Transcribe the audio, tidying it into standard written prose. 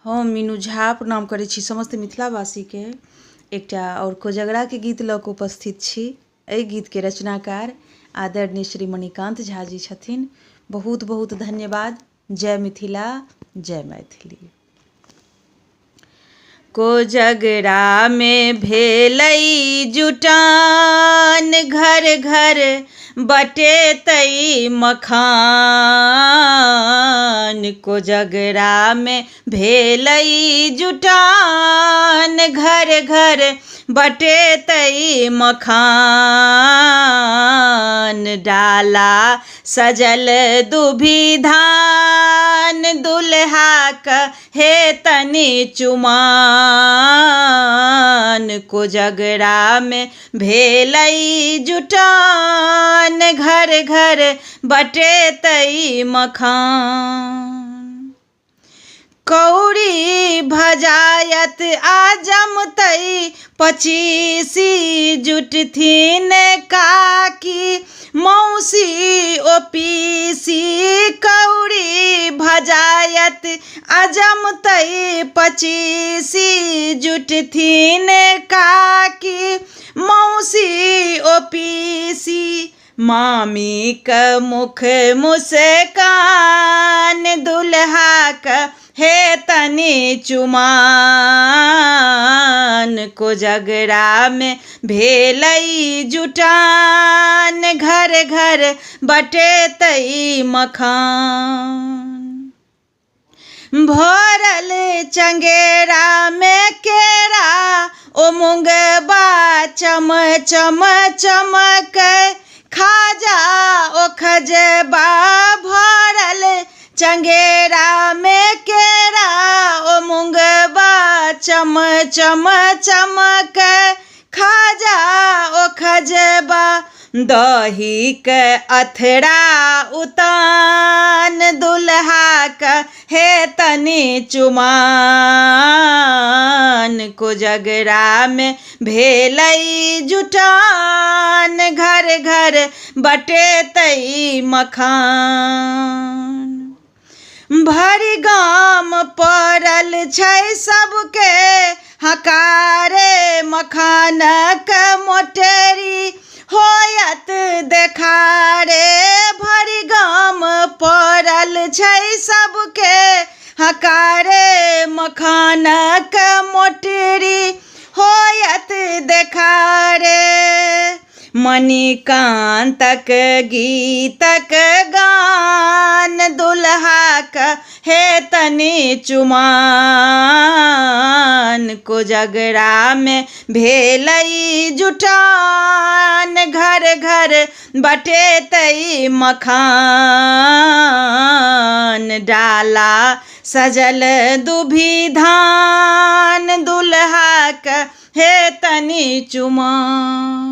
हम मीनू झा प्रणाम करै छी समस्त मिथिलावासीके। एकटा और कोजगरा के गीत लऽ कऽ उपस्थित छी। एहि गीतके रचनाकार आदरणीय श्री मणिकान्त झा जी छथिन। बहुत बहुत धन्यवाद। जय मिथिला, जय मैथिली। कोजगरा में भेलै जुटान, घर घर बटेतै मखान। कोजगरा में भेलै जुटान, घर घर बटेतै मखान। डाला सजल दुभि धान, दुल्हाक हेतनि चुमाओन। कोजगरा में भेलै जुटान, घर घर बटेतै मखान। कौड़ी भजायत आ जमतै 25 जुटथिन काकी मौसी ओपीसी। कौड़ी भजायत आ जमतै 25 जुटथिन काकी मौसी ओपीसी। मामीक मुख मुस्कान, दुल्हाक हेतनि चुमाओन। कोजगरा में भेलै जुटान, घर घर बटेतै मखान। भरल चंगेरा में केरा ओ मूंगबा चम चम चमकै। खाजा ओ खजबा भरल चंगेरा में केरा ओ मूंगबा चम चम चमकै। खाजा ओ खजबा दही के अथरा उतान, दुल्हाक हेतनि चुमाओन। कोजगरा में भेलै जुटान, घर घर बटेतै मखान। भरि गाम पड़ल छै सबके हकारे, मखानक मोटरी होयत देखारे। भरि गाम पड़ल छै सबके हकारे, मखानक मोटरी होयत देखारे। मणिकान्तक गीतक गान, दुल्हाक हेतनि चुमाओन। कोजगरा में भेलै जुटान, घर घर बटेतै मखान। डाला सजल दुभि धान, दुल्हाक हेतनि चुमाओन।